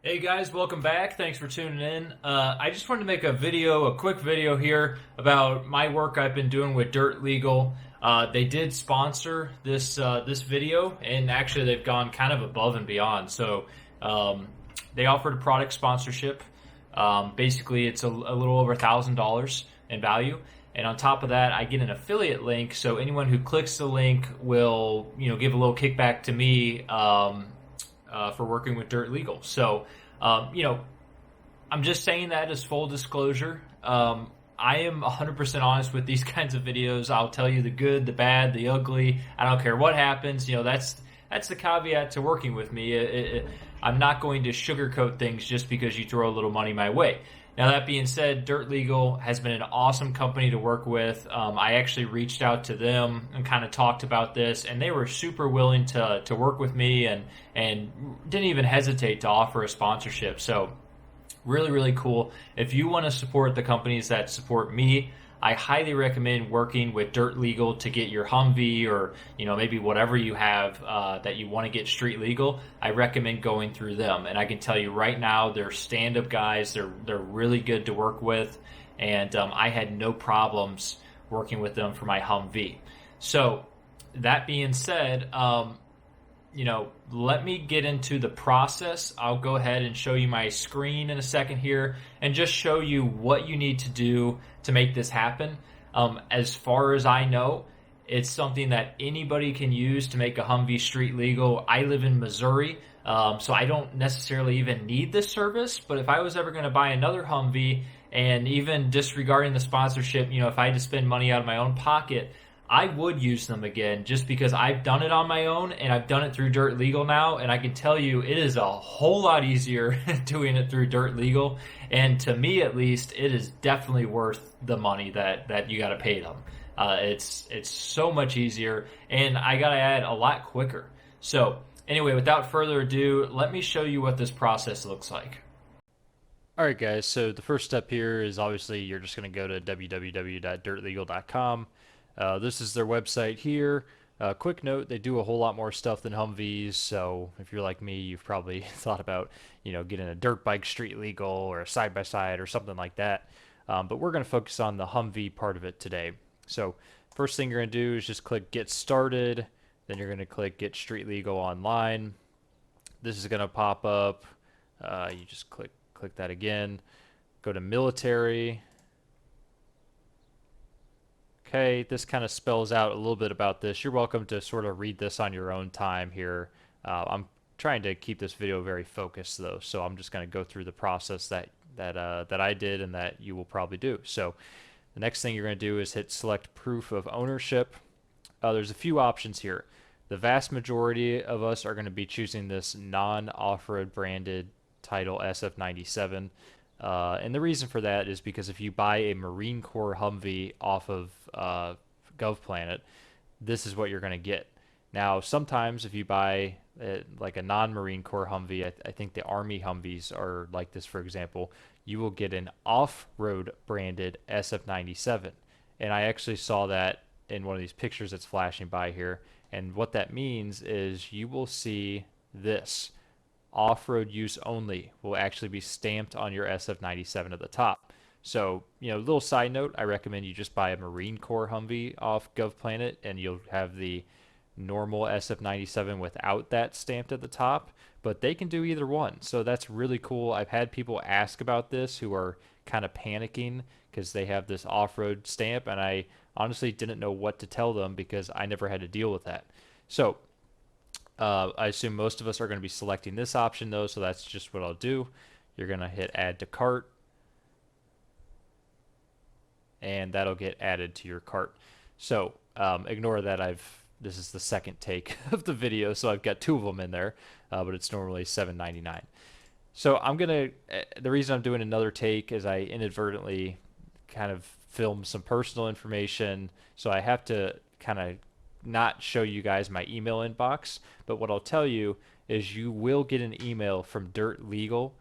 Hey guys, welcome back. Thanks for tuning in. I just wanted to make a quick video here about my work I've been doing with Dirt Legal. They did sponsor this video, and actually they've gone kind of above and beyond. So they offered a product sponsorship. Basically, it's a little over $1,000 in value, and on top of that, I get an affiliate link. So anyone who clicks the link will, give a little kickback to me. For working with Dirt Legal. So, I'm just saying that as full disclosure. I am 100% honest with these kinds of videos. I'll tell you the good, the bad, the ugly. I don't care what happens. That's the caveat to working with me. I'm not going to sugarcoat things just because you throw a little money my way. Now, that being said, Dirt Legal has been an awesome company to work with. I actually reached out to them and kind of talked about this, and they were super willing to work with me and didn't even hesitate to offer a sponsorship. So really, really cool. If you want to support the companies that support me, I highly recommend working with Dirt Legal to get your Humvee or maybe whatever you have that you want to get street legal. I recommend going through them, and I can tell you right now they're stand-up guys. They're really good to work with, and I had no problems working with them for my Humvee. So that being said, let me get into the process. I'll go ahead and show you my screen in a second here and just show you what you need to do to make this happen. As far as I know, it's something that anybody can use to make a Humvee street legal. I live in Missouri, so I don't necessarily even need this service, but if I was ever going to buy another Humvee, and even disregarding the sponsorship, if I had to spend money out of my own pocket, I would use them again just because I've done it on my own and I've done it through Dirt Legal now, and I can tell you it is a whole lot easier doing it through Dirt Legal, and to me at least it is definitely worth the money that you got to pay them. It's so much easier, and I got to add a lot quicker. So anyway, without further ado, let me show you what this process looks like. Alright guys, so the first step here is obviously you're just going to go to www.dirtlegal.com. This is their website here. Quick note, they do a whole lot more stuff than Humvees, so if you're like me, you've probably thought about, getting a dirt bike street legal or a side-by-side or something like that. But we're going to focus on the Humvee part of it today. So first thing you're going to do is just click Get Started. Then you're going to click Get Street Legal Online. This is going to pop up. You just click that again. Go to Military. Okay, this kind of spells out a little bit about this. You're welcome to sort of read this on your own time here. I'm trying to keep this video very focused though, so I'm just going to go through the process that I did and that you will probably do. So the next thing you're going to do is hit Select Proof of Ownership. There's a few options here. The vast majority of us are going to be choosing this non-off-road branded Title SF97. And the reason for that is because if you buy a Marine Corps Humvee off of GovPlanet, this is what you're going to get. Now, sometimes if you buy like a non-Marine Corps Humvee, I think the Army Humvees are like this, for example, you will get an off-road branded SF97. And I actually saw that in one of these pictures that's flashing by here. And what that means is you will see this. Off-road use only will actually be stamped on your SF97 at the top. So, little side note, I recommend you just buy a Marine Corps Humvee off GovPlanet and you'll have the normal SF97 without that stamped at the top, but they can do either one. So that's really cool. I've had people ask about this who are kind of panicking because they have this off-road stamp, and I honestly didn't know what to tell them because I never had to deal with that. So I assume most of us are going to be selecting this option though, so that's just what I'll do. You're going to hit Add to Cart, and that'll get added to your cart. So ignore that this is the second take of the video, so I've got two of them in there, but it's normally $7.99. So the reason I'm doing another take is I inadvertently kind of filmed some personal information, so I have to kind of not show you guys my email inbox, but what I'll tell you is you will get an email from Dirt Legal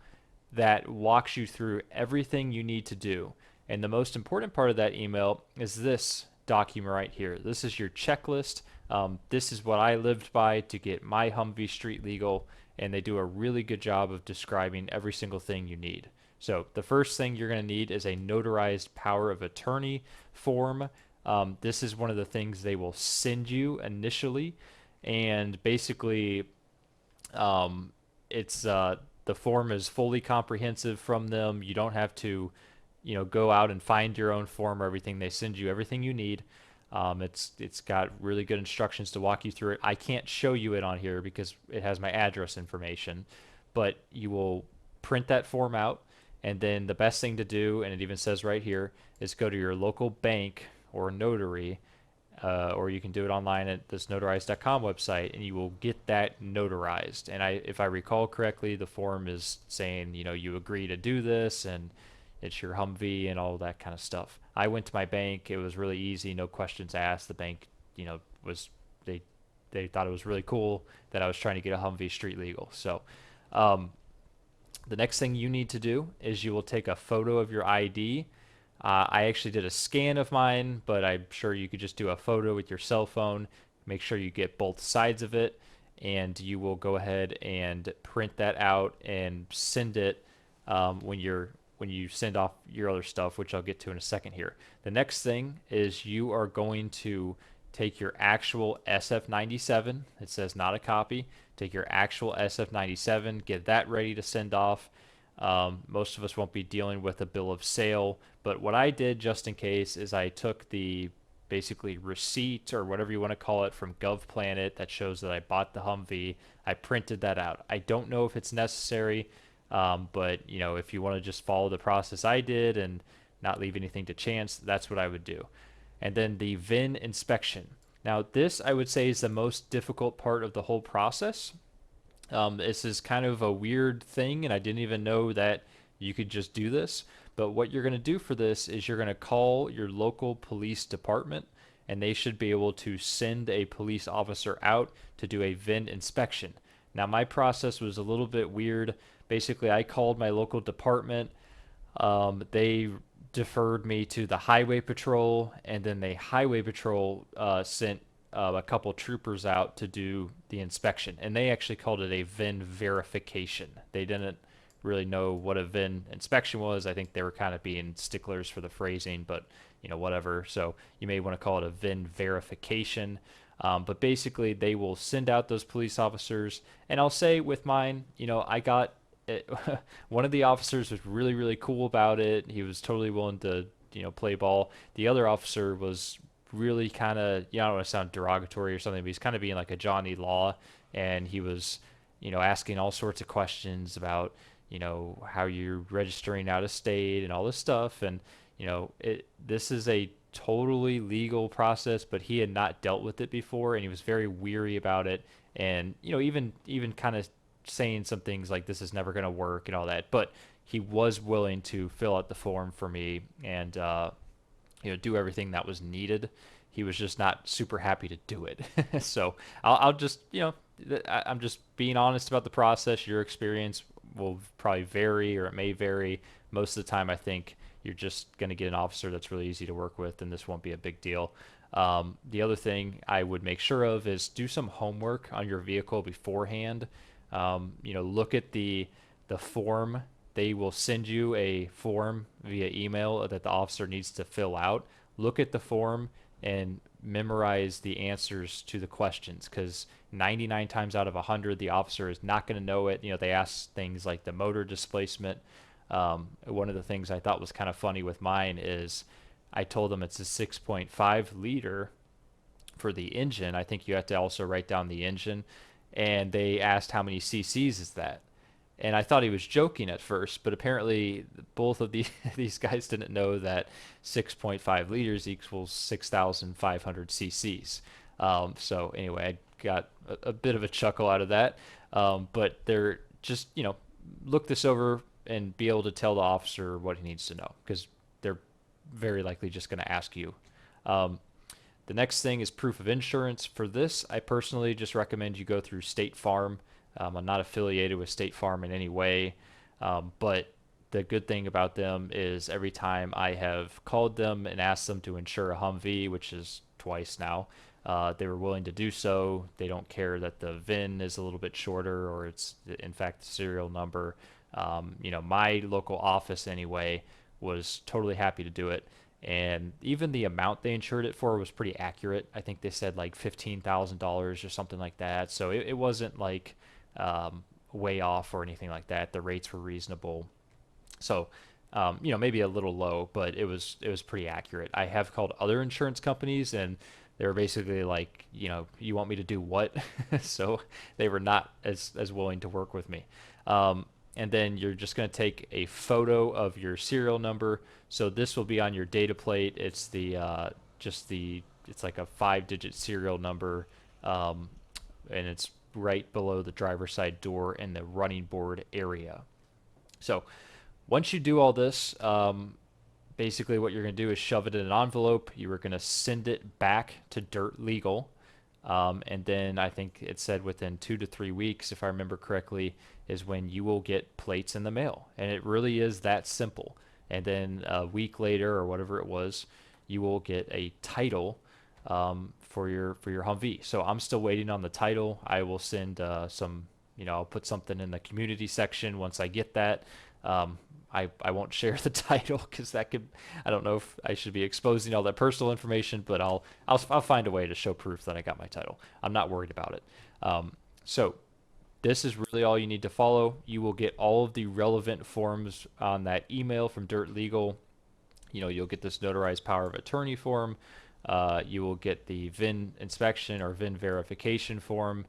that walks you through everything you need to do. And the most important part of that email is this document right here. This is your checklist. This is what I lived by to get my Humvee street legal, and they do a really good job of describing every single thing you need. So the first thing you're going to need is a notarized power of attorney form. This is one of the things they will send you initially, and basically, it's the form is fully comprehensive from them. You don't have to, go out and find your own form or everything. They send you everything you need. It's got really good instructions to walk you through it. I can't show you it on here because it has my address information, but you will print that form out, and then the best thing to do, and it even says right here, is go to your local bank or notary, or you can do it online at this notarized.com website, and you will get that notarized. And if I recall correctly, the form is saying, you agree to do this, and it's your Humvee and all that kind of stuff. I went to my bank. It was really easy, no questions asked. The bank, was they thought it was really cool that I was trying to get a Humvee street legal. So, the next thing you need to do is you will take a photo of your ID. I actually did a scan of mine, but I'm sure you could just do a photo with your cell phone. Make sure you get both sides of it, and you will go ahead and print that out and send it when you send off your other stuff, which I'll get to in a second here. The next thing is you are going to take your actual SF97. It says not a copy. Take your actual SF97, get that ready to send off. Most of us won't be dealing with a bill of sale, but what I did just in case is I took the basically receipt or whatever you want to call it from GovPlanet that shows that I bought the Humvee. I printed that out. I don't know if it's necessary, but if you want to just follow the process I did and not leave anything to chance, that's what I would do. And then the VIN inspection. Now, this I would say is the most difficult part of the whole process. This is kind of a weird thing, and I didn't even know that you could just do this. But what you're going to do for this is you're going to call your local police department, and they should be able to send a police officer out to do a VIN inspection. Now, my process was a little bit weird. Basically, I called my local department. They deferred me to the highway patrol, and then the highway patrol sent a couple troopers out to do the inspection, and they actually called it a VIN verification. They didn't really know what a VIN inspection was. I think they were kind of being sticklers for the phrasing, but whatever. So you may want to call it a VIN verification. But basically, they will send out those police officers, and I'll say with mine, I got it. One of the officers was really, really cool about it. He was totally willing to, play ball. The other officer was really kind of, I don't want to sound derogatory or something, but he's kind of being like a Johnny Law, and he was, asking all sorts of questions about, how you're registering out of state and all this stuff. And, this is a totally legal process, but he had not dealt with it before, and he was very weary about it. And, even kind of saying some things like this is never going to work and all that, but he was willing to fill out the form for me and do everything that was needed. He was just not super happy to do it. So I'll just I'm just being honest about the process. Your experience will probably vary, or it may vary. Most of the time I think you're just going to get an officer that's really easy to work with, and this won't be a big deal. The other thing I would make sure of is do some homework on your vehicle beforehand. Look at the form. They will send you a form via email that the officer needs to fill out. Look at the form and memorize the answers to the questions, because 99 times out of 100 the officer is not going to know it. They ask things like the motor displacement. One of the things I thought was kind of funny with mine is I told them it's a 6.5 liter for the engine. I think you have to also write down the engine, and they asked how many cc's is that. And I thought he was joking at first, but apparently both of these guys didn't know that 6.5 liters equals 6,500 cc's. So anyway, I got a bit of a chuckle out of that. But they're just, look this over and be able to tell the officer what he needs to know, because they're very likely just going to ask you. The next thing is proof of insurance. For this, I personally just recommend you go through State Farm. I'm not affiliated with State Farm in any way, but the good thing about them is every time I have called them and asked them to insure a Humvee, which is twice now, They were willing to do so. They don't care that the VIN is a little bit shorter or it's in fact the serial number. My local office anyway was totally happy to do it. And even the amount they insured it for was pretty accurate. I think they said like $15,000 or something like that. So it wasn't like way off or anything like that. The rates were reasonable. So, maybe a little low, but it was pretty accurate. I have called other insurance companies, and they were basically like, you want me to do what? So they were not as willing to work with me. And then you're just going to take a photo of your serial number. So this will be on your data plate. It's it's like a 5-digit serial number, and it's right below the driver's side door in the running board area. So once you do all this, basically what you're going to do is shove it in an envelope. You are going to send it back to Dirt Legal. And then I think it said within 2 to 3 weeks, if I remember correctly, is when you will get plates in the mail. And it really is that simple. And then a week later or whatever it was, you will get a title for your Humvee. So I'm still waiting on the title. I will send I'll put something in the community section once I get that. I won't share the title because I don't know if I should be exposing all that personal information, but I'll find a way to show proof that I got my title. I'm not worried about it. So this is really all you need to follow. You will get all of the relevant forms on that email from Dirt Legal. You'll get this notarized power of attorney form. You will get the VIN inspection or VIN verification form.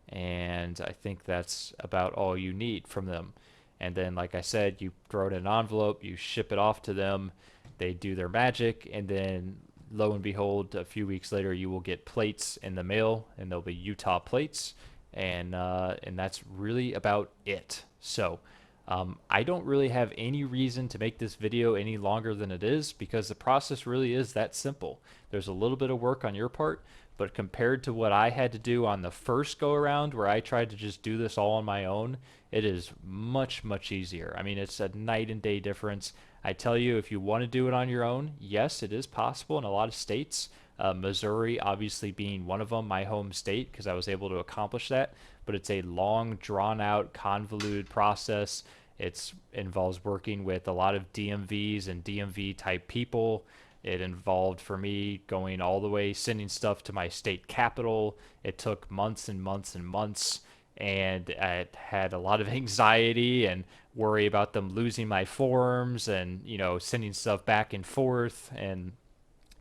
And I think that's about all you need from them. And then, like I said, you throw it in an envelope, you ship it off to them, they do their magic, and then lo and behold, a few weeks later, you will get plates in the mail, and they'll be Utah plates, and that's really about it. So I don't really have any reason to make this video any longer than it is because the process really is that simple. There's a little bit of work on your part, but compared to what I had to do on the first go around where I tried to just do this all on my own, it is much, much easier. I mean, it's a night and day difference. I tell you, if you want to do it on your own, yes, it is possible in a lot of states. Missouri obviously being one of them, my home state, because I was able to accomplish that. But it's a long, drawn-out, convoluted process. It involves working with a lot of DMVs and DMV-type people. It involved, for me, going all the way, sending stuff to my state capital. It took months and months and months, and I had a lot of anxiety and worry about them losing my forms and, sending stuff back and forth and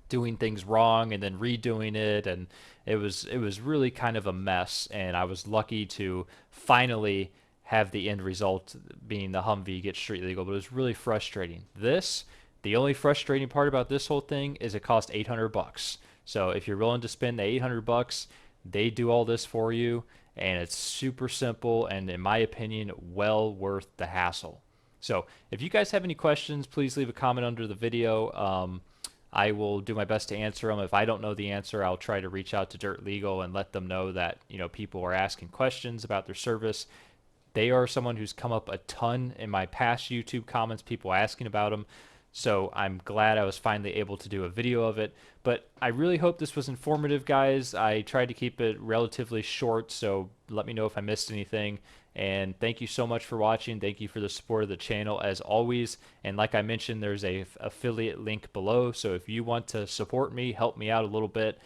doing things wrong and then redoing it, and it was really kind of a mess. And I was lucky to finally have the end result being the Humvee get street legal, but it was really frustrating. The only frustrating part about this whole thing is it cost $800. So if you're willing to spend the $800, they do all this for you, and it's super simple and, in my opinion, well worth the hassle. So if you guys have any questions, please leave a comment under the video. I will do my best to answer them. If I don't know the answer, I'll try to reach out to Dirt Legal and let them know that people are asking questions about their service. They are someone who's come up a ton in my past YouTube comments, people asking about them. So I'm glad I was finally able to do a video of it. But I really hope this was informative, guys. I tried to keep it relatively short, so let me know if I missed anything. And thank you so much for watching. Thank you for the support of the channel as always. And like I mentioned, there's a affiliate link below. So if you want to support me, help me out a little bit,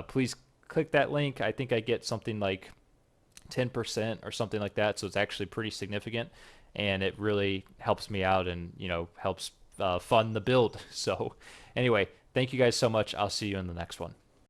please click that link. I think I get something like 10% or something like that. So it's actually pretty significant. And it really helps me out and, helps fund the build. So anyway, thank you guys so much. I'll see you in the next one.